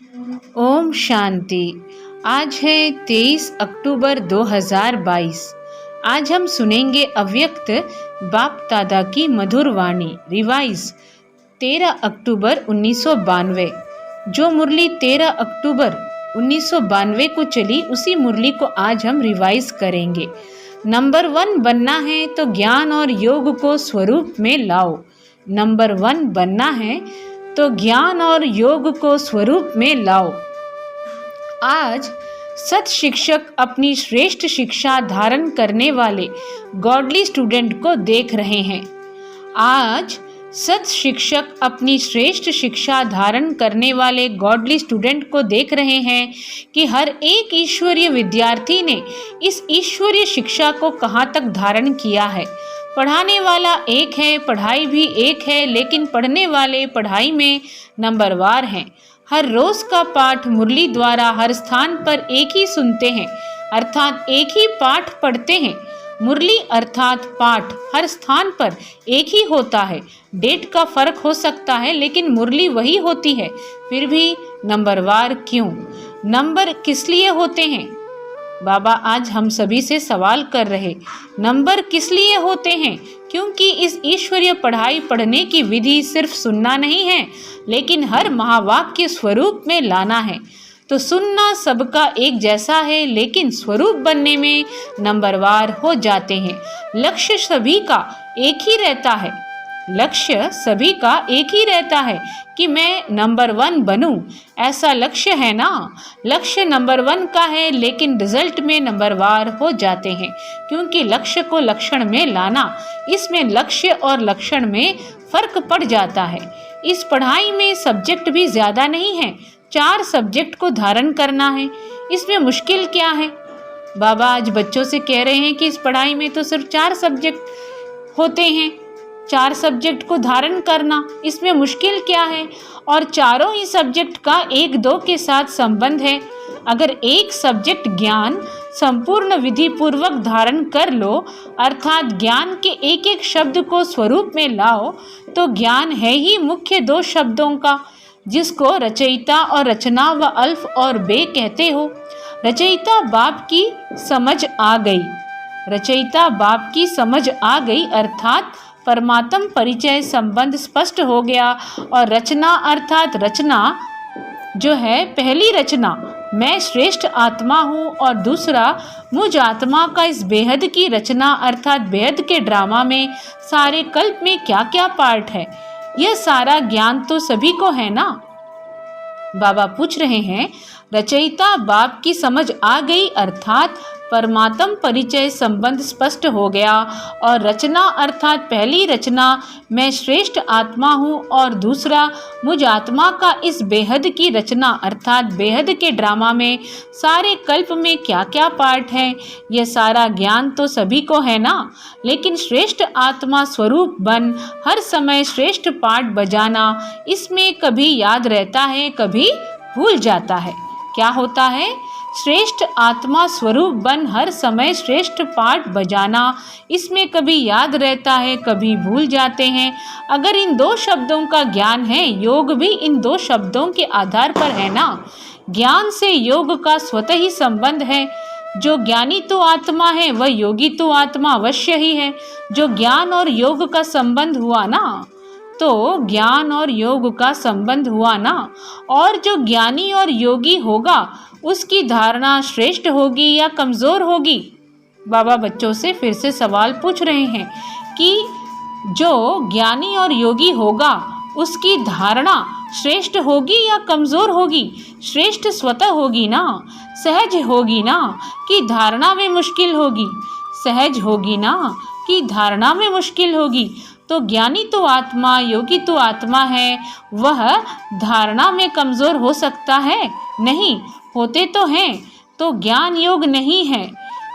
ओम शांति। आज है 23 अक्टूबर 2022। आज हम सुनेंगे अव्यक्त बाप दादा की मधुर वाणी रिवाइज 13 अक्टूबर 1992। जो मुरली 13 अक्टूबर 1992 को चली उसी मुरली को आज हम रिवाइज करेंगे। नंबर 1 बनना है तो ज्ञान और योग को स्वरूप में लाओ। नंबर 1 बनना है तो ज्ञान और योग को स्वरूप में लाओ। आज सत शिक्षक अपनी श्रेष्ठ शिक्षा धारण करने वाले गॉडली स्टूडेंट को देख रहे हैं। आज सत शिक्षक अपनी श्रेष्ठ शिक्षा धारण करने वाले गॉडली स्टूडेंट को देख रहे हैं कि हर एक ईश्वरीय विद्यार्थी ने इस ईश्वरीय शिक्षा को कहाँ तक धारण किया है। पढ़ाने वाला एक है, पढ़ाई भी एक है, लेकिन पढ़ने वाले पढ़ाई में नंबरवार हैं। हर रोज का पाठ मुरली द्वारा हर स्थान पर एक ही सुनते हैं, अर्थात एक ही पाठ पढ़ते हैं। मुरली अर्थात पाठ हर स्थान पर एक ही होता है। डेट का फर्क हो सकता है लेकिन मुरली वही होती है। फिर भी नंबरवार क्यों? नंबर किस लिए होते हैं? बाबा आज हम सभी से सवाल कर रहे, नंबर किस लिए होते हैं? क्योंकि इस ईश्वरीय पढ़ाई पढ़ने की विधि सिर्फ सुनना नहीं है, लेकिन हर महावाक्य स्वरूप में लाना है। तो सुनना सबका एक जैसा है, लेकिन स्वरूप बनने में नंबरवार हो जाते हैं। लक्ष्य सभी का एक ही रहता है। लक्ष्य सभी का एक ही रहता है कि मैं नंबर 1 बनूं। ऐसा लक्ष्य है ना। लक्ष्य नंबर 1 का है, लेकिन रिजल्ट में नंबरवार हो जाते हैं, क्योंकि लक्ष्य को लक्षण में लाना, इसमें लक्ष्य और लक्षण में फर्क पड़ जाता है। इस पढ़ाई में सब्जेक्ट भी ज्यादा नहीं है, 4 सब्जेक्ट को धारण करना है। इसमें मुश्किल क्या है? बाबा आज बच्चों से कह रहे हैं कि इस पढ़ाई में तो सिर्फ 4 सब्जेक्ट होते हैं, 4 सब्जेक्ट को धारण करना, इसमें मुश्किल क्या है? और चारों ही सब्जेक्ट का 1-2 के साथ संबंध है। अगर एक सब्जेक्ट ज्ञान संपूर्ण विधि पूर्वक धारण कर लो, अर्थात ज्ञान के एक एक शब्द को स्वरूप में लाओ, तो ज्ञान है ही मुख्य 2 शब्दों का, जिसको रचयिता और रचना व अल्फ और बे कहते हो। रचयिता बाप की समझ आ गई, रचयिता बाप की समझ आ गई, अर्थात परमात्म परिचय संबंध स्पष्ट हो गया। और रचना अर्थात रचना जो है, पहली रचना मैं श्रेष्ठ आत्मा हूँ, और दूसरा मुझ आत्मा का इस बेहद की रचना अर्थात बेहद के ड्रामा में सारे कल्प में क्या क्या पार्ट है, यह सारा ज्ञान तो सभी को है ना। बाबा पूछ रहे हैं, रचयिता बाप की समझ आ गई अर्थात परमात्म परिचय संबंध स्पष्ट हो गया, और रचना अर्थात पहली रचना मैं श्रेष्ठ आत्मा हूँ, और दूसरा मुझ आत्मा का इस बेहद की रचना अर्थात बेहद के ड्रामा में सारे कल्प में क्या क्या पार्ट है, यह सारा ज्ञान तो सभी को है ना। लेकिन श्रेष्ठ आत्मा स्वरूप बन हर समय श्रेष्ठ पाठ बजाना, इसमें कभी याद रहता है, कभी भूल जाता है। क्या होता है? श्रेष्ठ आत्मा स्वरूप बन हर समय श्रेष्ठ पाठ बजाना, इसमें कभी याद रहता है, कभी भूल जाते हैं। अगर इन 2 शब्दों का ज्ञान है, योग भी इन 2 शब्दों के आधार पर है ना। ज्ञान से योग का स्वतः ही संबंध है। जो ज्ञानी तो आत्मा है, वह योगी तो आत्मा अवश्य ही है। जो ज्ञान और योग का संबंध हुआ ना, तो ज्ञान और योग का संबंध हुआ ना, और जो ज्ञानी और योगी होगा उसकी धारणा श्रेष्ठ होगी या कमजोर होगी? बाबा बच्चों से फिर से सवाल पूछ रहे हैं कि जो ज्ञानी और योगी होगा उसकी धारणा श्रेष्ठ होगी या कमजोर होगी? श्रेष्ठ स्वतः होगी ना, सहज होगी ना, कि धारणा में मुश्किल होगी? सहज होगी ना, कि धारणा में मुश्किल होगी? तो ज्ञानी तो आत्मा, योगी तो आत्मा है, वह धारणा में कमजोर हो सकता है? नहीं, होते तो हैं। तो ज्ञान योग नहीं है,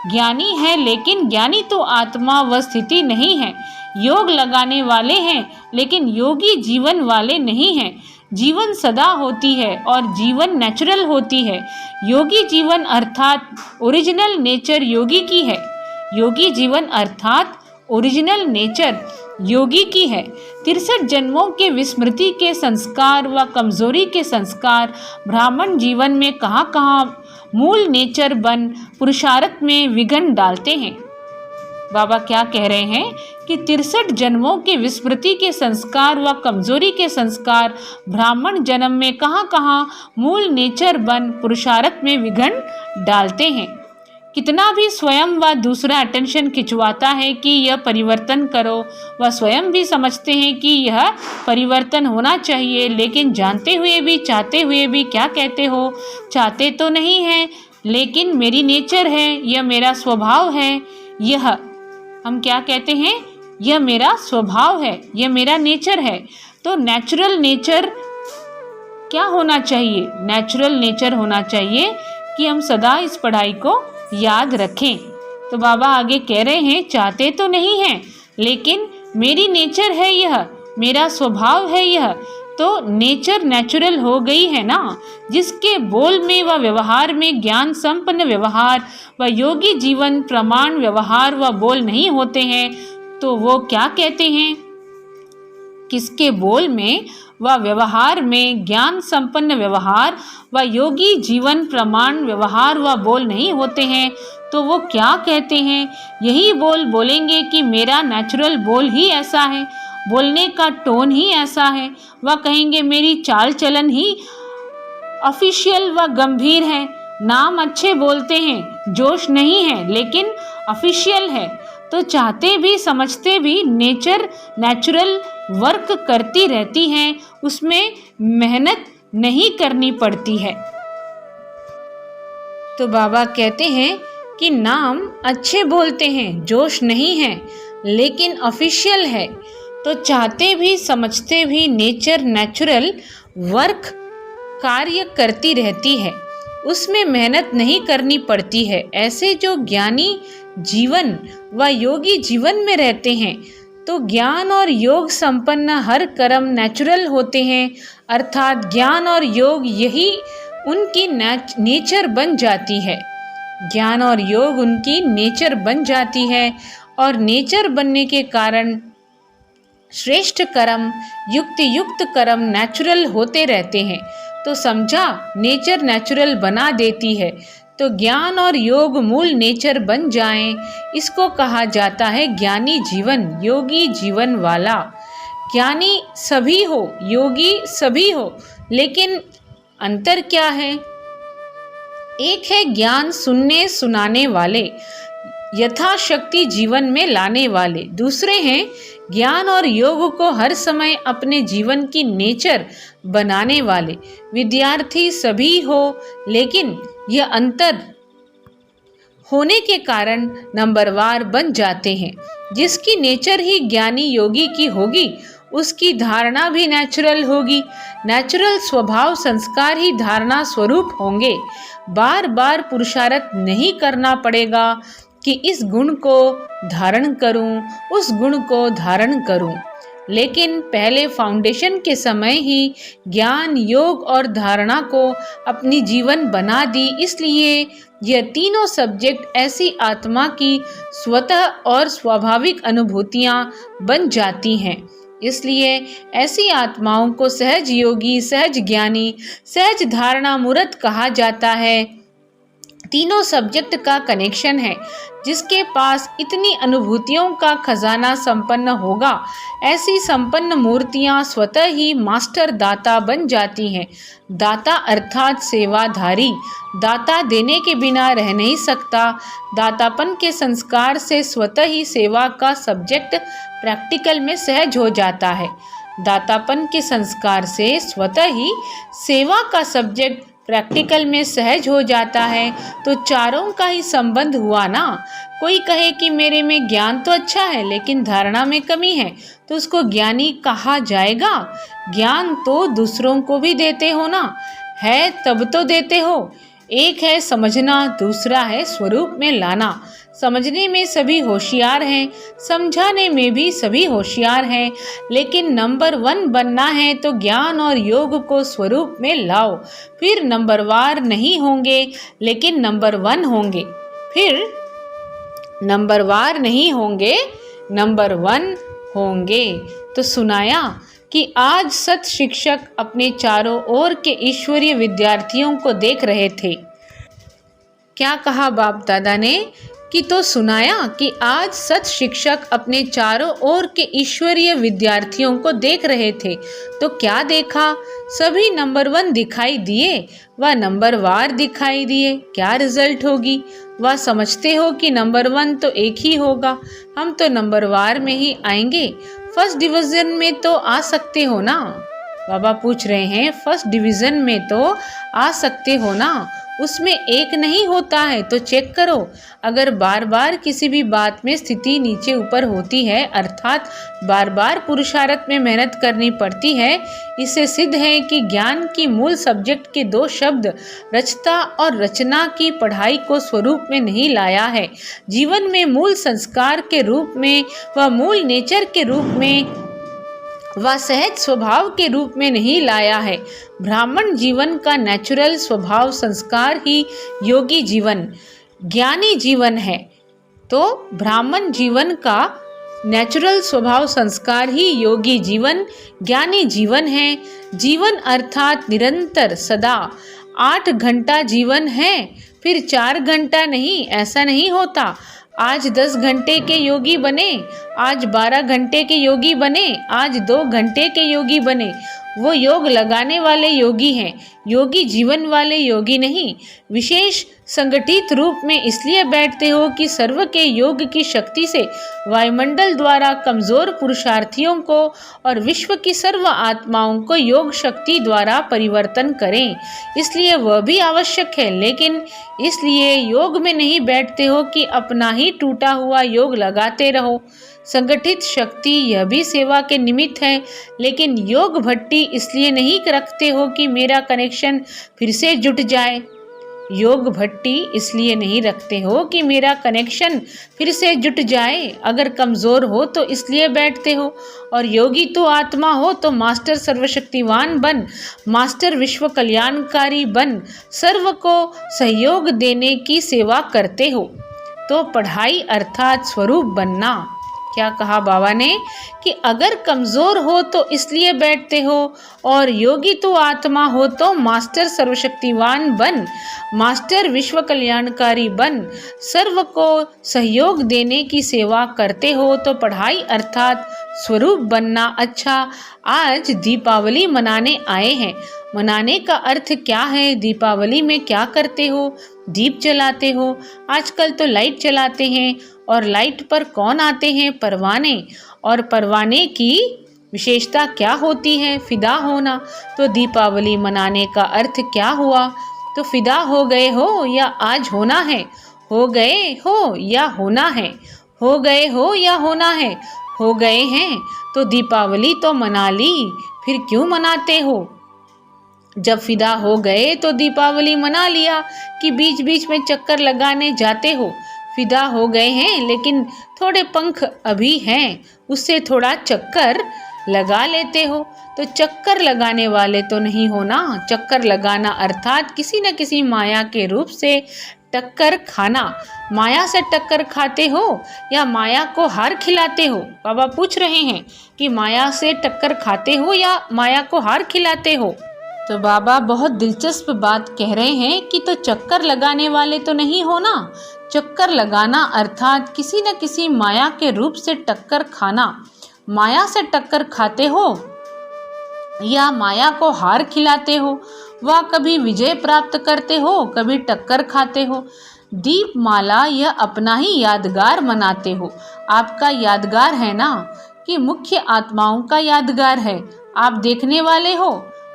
ज्ञानी है, लेकिन ज्ञानी तो आत्मा वह स्थिति नहीं है। योग लगाने वाले हैं, लेकिन योगी जीवन वाले नहीं हैं। जीवन सदा होती है और जीवन नेचुरल होती है। योगी जीवन अर्थात ओरिजिनल नेचर योगी की है। योगी जीवन अर्थात ओरिजिनल नेचर योगी की है। 63 जन्मों के विस्मृति के संस्कार व कमजोरी के संस्कार ब्राह्मण जीवन में कहाँ कहाँ मूल नेचर बन पुरुषार्थ में विघ्न डालते हैं। बाबा क्या कह रहे हैं कि 63 जन्मों के विस्मृति के संस्कार व कमजोरी के संस्कार ब्राह्मण जन्म में कहाँ कहाँ मूल नेचर बन पुरुषार्थ में विघ्न डालते हैं। कितना भी स्वयं व दूसरा अटेंशन खिंचवाता है कि यह परिवर्तन करो, वह स्वयं भी समझते हैं कि यह परिवर्तन होना चाहिए, लेकिन जानते हुए भी चाहते हुए भी क्या कहते हो, चाहते तो नहीं है लेकिन मेरी नेचर है, यह मेरा स्वभाव है। यह हम क्या कहते हैं, यह मेरा स्वभाव है, यह मेरा नेचर है। तो नेचुरल नेचर क्या होना चाहिए, नेचुरल नेचर होना चाहिए कि हम सदा इस पढ़ाई को याद रखें। तो बाबा आगे कह रहे हैं चाहते तो नहीं हैं लेकिन मेरी नेचर है, यह मेरा स्वभाव है। यह तो नेचर नेचुरल हो गई है ना, जिसके बोल में व व्यवहार में ज्ञान संपन्न व्यवहार व योगी जीवन प्रमाण व्यवहार व बोल नहीं होते हैं, तो वो क्या कहते हैं, किसके बोल में व व्यवहार में ज्ञान संपन्न व्यवहार व योगी जीवन प्रमाण व्यवहार व बोल नहीं होते हैं, तो वो क्या कहते हैं, यही बोल बोलेंगे कि मेरा नेचुरल बोल ही ऐसा है, बोलने का टोन ही ऐसा है। वह कहेंगे मेरी चाल चलन ही ऑफिशियल व गंभीर है, नाम अच्छे बोलते हैं, जोश नहीं है लेकिन ऑफिशियल है। तो चाहते भी समझते भी नेचर नेचुरल वर्क करती रहती है, उसमें मेहनत नहीं करनी पड़ती है। तो बाबा कहते हैं कि नाम अच्छे बोलते हैं, जोश नहीं है लेकिन ऑफिशियल है। तो चाहते भी समझते भी नेचर नेचुरल वर्क कार्य करती रहती है, उसमें मेहनत नहीं करनी पड़ती है। ऐसे जो ज्ञानी जीवन व योगी जीवन में रहते हैं, तो ज्ञान और योग संपन्न हर कर्म नेचुरल होते हैं, अर्थात ज्ञान और योग यही उनकी नेचर बन जाती है। ज्ञान और योग उनकी नेचर बन जाती है और नेचर बनने के कारण श्रेष्ठ कर्म युक्त कर्म नेचुरल होते रहते हैं। तो समझा, नेचर नेचुरल बना देती है, तो ज्ञान और योग मूल नेचर बन जाएं, इसको कहा जाता है ज्ञानी जीवन, योगी जीवन वाला। ज्ञानी सभी हो, योगी सभी हो, लेकिन अंतर क्या है, एक है ज्ञान सुनने सुनाने वाले, यथाशक्ति जीवन में लाने वाले, दूसरे हैं ज्ञान और योग को हर समय अपने जीवन की नेचर बनाने वाले। विद्यार्थी सभी हो, लेकिन यह अंतर होने के कारण नंबरवार बन जाते हैं। जिसकी नेचर ही ज्ञानी योगी की होगी, उसकी धारणा भी नेचुरल होगी। नेचुरल स्वभाव संस्कार ही धारणा स्वरूप होंगे। बार बार पुरुषार्थ नहीं करना पड़ेगा कि इस गुण को धारण करूं, उस गुण को धारण करूं, लेकिन पहले फाउंडेशन के समय ही ज्ञान योग और धारणा को अपनी जीवन बना दी। इसलिए यह तीनों सब्जेक्ट ऐसी आत्मा की स्वतः और स्वाभाविक अनुभूतियां बन जाती हैं। इसलिए ऐसी आत्माओं को सहज योगी, सहज ज्ञानी, सहज धारणा मूर्त कहा जाता है। तीनों सब्जेक्ट का कनेक्शन है। जिसके पास इतनी अनुभूतियों का खजाना संपन्न होगा, ऐसी संपन्न मूर्तियां स्वतः ही मास्टर दाता बन जाती हैं। दाता अर्थात सेवाधारी। दाता देने के बिना रह नहीं सकता। दातापन के संस्कार से स्वतः ही सेवा का सब्जेक्ट प्रैक्टिकल में सहज हो जाता है। दातापन के संस्कार से स्वतः ही सेवा का सब्जेक्ट प्रैक्टिकल में सहज हो जाता है। तो चारों का ही संबंध हुआ ना। कोई कहे कि मेरे में ज्ञान तो अच्छा है लेकिन धारणा में कमी है, तो उसको ज्ञानी कहा जाएगा। ज्ञान तो दूसरों को भी देते हो ना, है तब तो देते हो। एक है समझना, दूसरा है स्वरूप में लाना। समझने में सभी होशियार हैं, समझाने में भी सभी होशियार हैं, लेकिन नंबर 1 बनना है तो ज्ञान और योग को स्वरूप में लाओ। फिर नंबरवार नहीं होंगे लेकिन नंबर 1 होंगे। फिर नंबरवार नहीं होंगे, नंबर 1 होंगे। तो सुनाया कि आज सत शिक्षक अपने चारों ओर के ईश्वरीय विद्यार्थियों को देख रहे थे। क्या कहा बाप दादा ने कि तो सुनाया कि आज सत शिक्षक अपने चारों ओर के ईश्वरीय विद्यार्थियों को देख रहे थे। तो क्या देखा? सभी नंबर 1 दिखाई दिए व नंबर वार दिखाई दिए। क्या रिजल्ट होगी? वह समझते हो कि नंबर 1 तो एक ही होगा, हम तो नंबर वार में ही आएंगे। फर्स्ट डिवीजन में तो आ सकते हो ना? बाबा पूछ रहे हैं, फर्स्ट डिवीजन में तो आ सकते हो ना? उसमें एक नहीं होता है तो चेक करो। अगर बार बार किसी भी बात में स्थिति नीचे ऊपर होती है, अर्थात बार बार पुरुषार्थ में मेहनत करनी पड़ती है, इससे सिद्ध है कि ज्ञान की मूल सब्जेक्ट के 2 शब्द रचता और रचना की पढ़ाई को स्वरूप में नहीं लाया है। जीवन में मूल संस्कार के रूप में व मूल नेचर के रूप में व सहज स्वभाव के रूप में नहीं लाया है। ब्राह्मण जीवन का नेचुरल स्वभाव संस्कार ही योगी जीवन, ज्ञानी जीवन है। तो ब्राह्मण जीवन का नेचुरल स्वभाव संस्कार ही योगी जीवन, ज्ञानी जीवन है। जीवन अर्थात निरंतर सदा 8 घंटा जीवन है, फिर 4 घंटा नहीं, ऐसा नहीं होता। आज 10 घंटे के योगी बने, आज 12 घंटे के योगी बने, आज 2 घंटे के योगी बने, वो योग लगाने वाले योगी हैं, योगी जीवन वाले योगी नहीं। विशेष संगठित रूप में इसलिए बैठते हो कि सर्व के योग की शक्ति से वायुमंडल द्वारा कमजोर पुरुषार्थियों को और विश्व की सर्व आत्माओं को योग शक्ति द्वारा परिवर्तन करें, इसलिए वह भी आवश्यक है। लेकिन इसलिए योग में नहीं बैठते हो कि अपना ही टूटा हुआ योग लगाते रहो। संगठित शक्ति यह भी सेवा के निमित्त है, लेकिन योग भट्टी इसलिए नहीं रखते हो कि मेरा कनेक्शन फिर से जुट जाए। योग भट्टी इसलिए नहीं रखते हो कि मेरा कनेक्शन फिर से जुट जाए। अगर कमज़ोर हो तो इसलिए बैठते हो, और योगी तो आत्मा हो तो मास्टर सर्वशक्तिवान बन, मास्टर विश्व कल्याणकारी बन, सर्व को सहयोग देने की सेवा करते हो। तो पढ़ाई अर्थात स्वरूप बनना। क्या कहा बाबा ने कि अगर कमज़ोर हो तो इसलिए बैठते हो, और योगी तो आत्मा हो तो मास्टर सर्वशक्तिवान बन, मास्टर विश्व कल्याणकारी बन, सर्व को सहयोग देने की सेवा करते हो। तो पढ़ाई अर्थात स्वरूप बनना। अच्छा, आज दीपावली मनाने आए हैं। मनाने का अर्थ क्या है? दीपावली में क्या करते हो? दीप जलाते हो। आजकल तो लाइट जलाते हैं, और लाइट पर कौन आते हैं? परवाने। और परवाने की विशेषता क्या होती है? फिदा होना। तो दीपावली मनाने का अर्थ क्या हुआ? तो फिदा हो गए हो या आज होना है? हो गए हो या होना है? हो गए हो या होना है? हो गए हैं। तो दीपावली तो मना ली, फिर क्यों मनाते हो? जब फिदा हो गए तो दीपावली मना लिया कि बीच बीच में चक्कर लगाने जाते हो। फिदा हो गए हैं, लेकिन थोड़े पंख अभी हैं, उससे थोड़ा चक्कर लगा लेते हो। तो चक्कर लगाने वाले तो नहीं हो ना। चक्कर लगाना अर्थात किसी न किसी माया के रूप से टक्कर खाना। माया से टक्कर खाते हो या माया को हार खिलाते हो? बाबा पूछ रहे हैं कि माया से टक्कर खाते हो या माया को हार खिलाते हो? तो बाबा बहुत दिलचस्प बात कह रहे हैं कि तो चक्कर लगाने वाले तो नहीं हो ना। चक्कर लगाना अर्थात किसी न किसी माया के रूप से टक्कर खाना। माया से टक्कर खाते हो या माया को हार खिलाते हो? वह कभी विजय प्राप्त करते हो, कभी टक्कर खाते हो। दीपमाला यह अपना ही यादगार मनाते हो। आपका यादगार है ना, कि मुख्य आत्माओं का यादगार है। आप देखने वाले हो,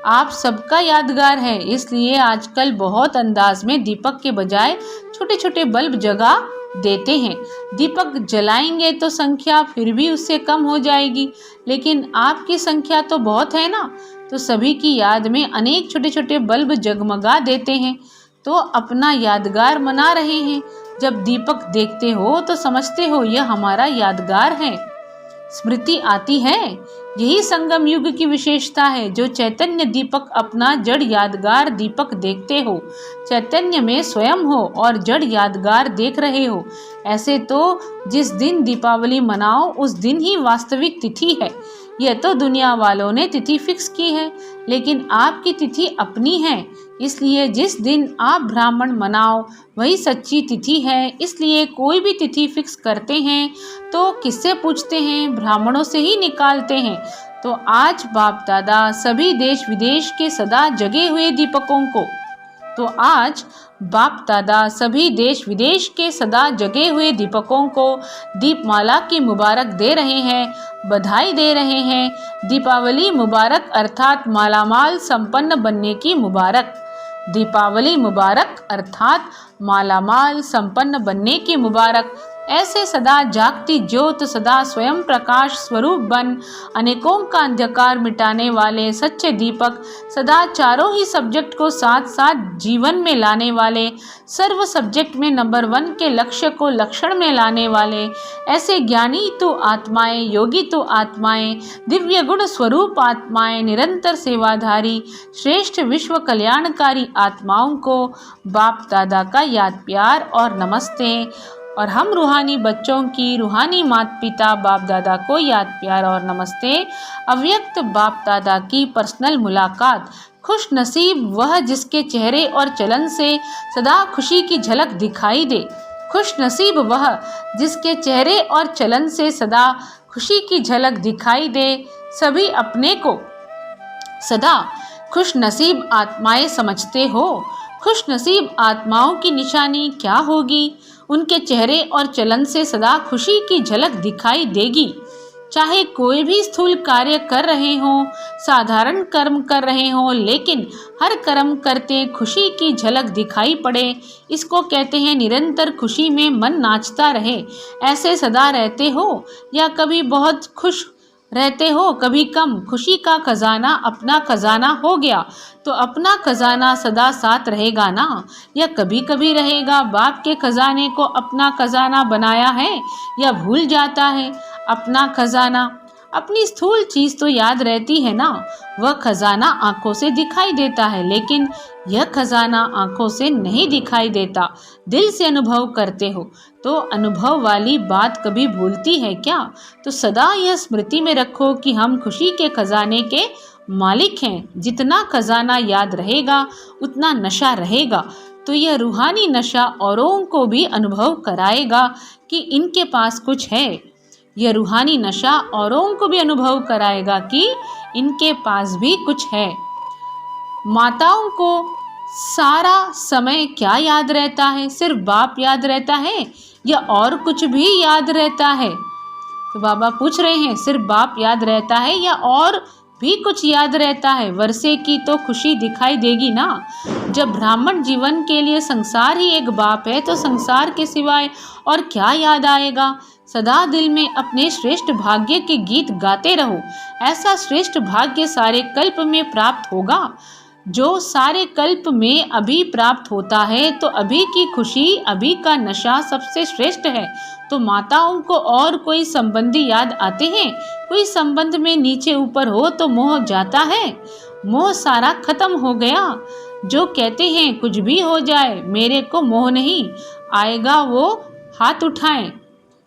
आप सबका यादगार है। इसलिए आजकल बहुत अंदाज में दीपक के बजाय छोटे छोटे बल्ब जगा देते हैं। दीपक जलाएंगे तो संख्या फिर भी उससे कम हो जाएगी, लेकिन आपकी संख्या तो बहुत है ना, तो सभी की याद में अनेक छोटे छोटे बल्ब जगमगा देते हैं। तो अपना यादगार मना रहे हैं। जब दीपक देखते हो तो समझते हो यह हमारा यादगार है। स्मृति आती है यही संगम युग की विशेषता है। जो चैतन्य दीपक अपना जड़ यादगार दीपक देखते हो, चैतन्य में स्वयं हो और जड़ यादगार देख रहे हो। ऐसे तो जिस दिन दीपावली मनाओ उस दिन ही वास्तविक तिथि है। यह तो दुनिया वालों ने तिथि फिक्स की है, लेकिन आपकी तिथि अपनी है। इसलिए जिस दिन आप ब्राह्मण मनाओ वही सच्ची तिथि है। इसलिए कोई भी तिथि फिक्स करते हैं तो किससे पूछते हैं? ब्राह्मणों से ही निकालते हैं। तो आज बाप दादा सभी देश विदेश के सदा जगे हुए दीपकों को दीपमाला की मुबारक दे रहे हैं, बधाई दे रहे हैं। दीपावली मुबारक अर्थात मालामाल संपन्न बनने की मुबारक। दीपावली मुबारक अर्थात मालामाल संपन्न बनने की मुबारक। ऐसे सदा जागती ज्योत, सदा स्वयं प्रकाश स्वरूप बन, अनेकों का अंधकार मिटाने वाले सच्चे दीपक, सदा चारों ही सब्जेक्ट को साथ साथ जीवन में लाने वाले, सर्व सब्जेक्ट में नंबर 1 के लक्ष्य को लक्षण में लाने वाले, ऐसे ज्ञानी तो आत्माएं, योगी तो आत्माएं, दिव्य गुण स्वरूप आत्माएं, निरंतर सेवाधारी, श्रेष्ठ विश्व कल्याणकारी आत्माओं को बाप दादा का याद प्यार और नमस्ते। और हम रूहानी बच्चों की, रूहानी माता पिता बाप दादा को याद प्यार और नमस्ते। अव्यक्त बाप दादा की पर्सनल मुलाकात। खुश नसीब वह जिसके चेहरे और चलन से सदा खुशी की झलक दिखाई दे। खुश नसीब वह जिसके चेहरे और चलन से सदा खुशी की झलक दिखाई दे। सभी अपने को सदा खुश नसीब आत्माएं समझते हो। खुश नसीब आत्माओं की निशानी क्या होगी? उनके चेहरे और चलन से सदा खुशी की झलक दिखाई देगी। चाहे कोई भी स्थूल कार्य कर रहे हों, साधारण कर्म कर रहे हों, लेकिन हर कर्म करते खुशी की झलक दिखाई पड़े। इसको कहते हैं निरंतर खुशी में मन नाचता रहे। ऐसे सदा रहते हो या कभी बहुत खुश रहते हो, कभी कम? खुशी का खजाना अपना खजाना हो गया तो अपना खजाना सदा साथ रहेगा ना, या कभी कभी रहेगा? बाप के खजाने को अपना खजाना बनाया है या भूल जाता है अपना खजाना? अपनी स्थूल चीज तो याद रहती है ना। वह खजाना आंखों से दिखाई देता है, लेकिन यह खजाना आंखों से नहीं दिखाई देता। दिल से अनुभव करते हो तो अनुभव वाली बात कभी भूलती है क्या? तो सदा यह स्मृति में रखो कि हम खुशी के खजाने के मालिक हैं। जितना खजाना याद रहेगा उतना नशा रहेगा। तो यह रूहानी नशा औरों को भी अनुभव कराएगा कि इनके पास कुछ है। यह रूहानी नशा औरों को भी अनुभव कराएगा कि इनके पास भी कुछ है। माताओं को सारा समय क्या याद रहता है? सिर्फ बाप याद रहता है या और कुछ भी याद रहता है? तो बाबा पूछ रहे हैं सिर्फ बाप याद रहता है या और भी कुछ याद रहता है? वर्षे की तो खुशी दिखाई देगी ना। जब ब्राह्मण जीवन के लिए संसार ही एक बाप है तो संसार के सिवाय और क्या याद आएगा? सदा दिल में अपने श्रेष्ठ भाग्य के गीत गाते रहो। ऐसा श्रेष्ठ भाग्य सारे कल्प में प्राप्त होगा। जो सारे कल्प में अभी प्राप्त होता है, तो अभी की खुशी, अभी का नशा सबसे श्रेष्ठ है। तो माताओं को और कोई संबंधी याद आते हैं? कोई संबंध में नीचे ऊपर हो तो मोह जाता है। मोह सारा खत्म हो गया। जो कहते हैं कुछ भी हो जाए मेरे को मोह नहीं आएगा वो हाथ उठाएं।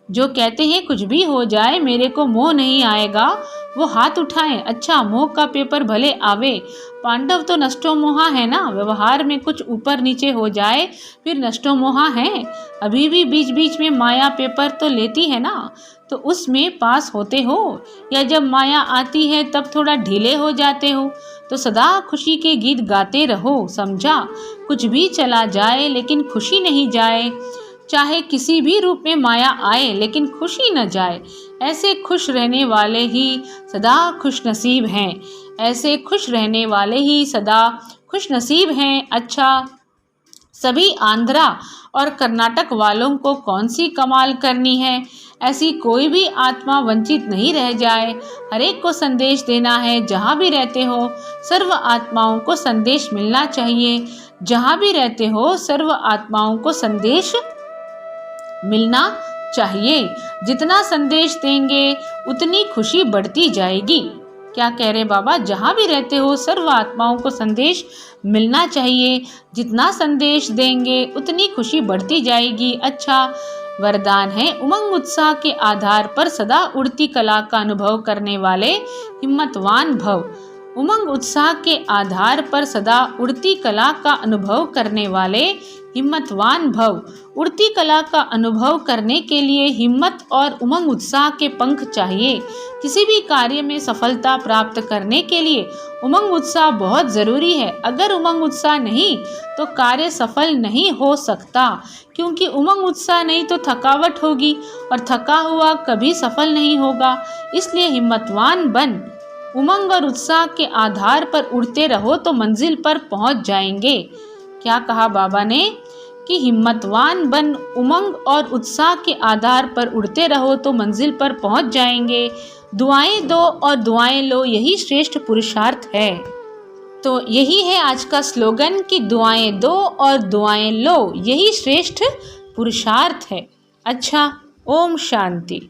जो कहते हैं कुछ भी हो जाए मेरे को मोह नहीं आएगा वो हाथ उठाएं। अच्छा, मोह का पेपर भले आवे, पांडव तो नष्टो मोहा है ना। व्यवहार में कुछ ऊपर नीचे हो जाए फिर नष्टो मोहा है। अभी भी बीच बीच में माया पेपर तो लेती है ना, तो उसमें पास होते हो, या जब माया आती है तब थोड़ा ढीले हो जाते हो। तो सदा खुशी के गीत गाते रहो। समझा? कुछ भी चला जाए लेकिन खुशी नहीं जाए। चाहे किसी भी रूप में माया आए लेकिन खुशी न जाए। ऐसे खुश रहने वाले ही सदा खुश नसीब हैं। ऐसे खुश रहने वाले ही सदा खुश नसीब हैं। अच्छा, सभी आंध्रा और कर्नाटक वालों को कौन सी कमाल करनी है? ऐसी कोई भी आत्मा वंचित नहीं रह जाए। हर एक को संदेश देना है। जहाँ भी रहते हो सर्व आत्माओं को संदेश मिलना चाहिए। जहाँ भी रहते हो सर्व आत्माओं को संदेश मिलना चाहिए। जितना संदेश देंगे उतनी खुशी बढ़ती जाएगी। क्या कह रहे बाबा, जहाँ भी रहते हो सर्व आत्माओं को संदेश मिलना चाहिए। जितना संदेश देंगे उतनी खुशी बढ़ती जाएगी। अच्छा, वरदान है, उमंग उत्साह के आधार पर सदा उड़ती कला का अनुभव करने वाले हिम्मतवान भव। उमंग उत्साह के आधार पर सदा उड़ती कला का अनुभव करने वाले हिम्मतवान भव। उड़ती कला का अनुभव करने के लिए हिम्मत और उमंग उत्साह के पंख चाहिए। किसी भी कार्य में सफलता प्राप्त करने के लिए उमंग उत्साह बहुत ज़रूरी है। अगर उमंग उत्साह नहीं तो कार्य सफल नहीं हो सकता, क्योंकि उमंग उत्साह नहीं तो थकावट होगी और थका हुआ कभी सफल नहीं होगा। इसलिए हिम्मतवान बन उमंग और उत्साह के आधार पर उड़ते रहो तो मंजिल पर पहुंच जाएंगे। क्या कहा बाबा ने कि हिम्मतवान बन उमंग और उत्साह के आधार पर उड़ते रहो तो मंजिल पर पहुंच जाएंगे। दुआएं दो और दुआएं लो, यही श्रेष्ठ पुरुषार्थ है। तो यही है आज का स्लोगन कि दुआएं दो और दुआएं लो, यही श्रेष्ठ पुरुषार्थ है। अच्छा, ओम शांति।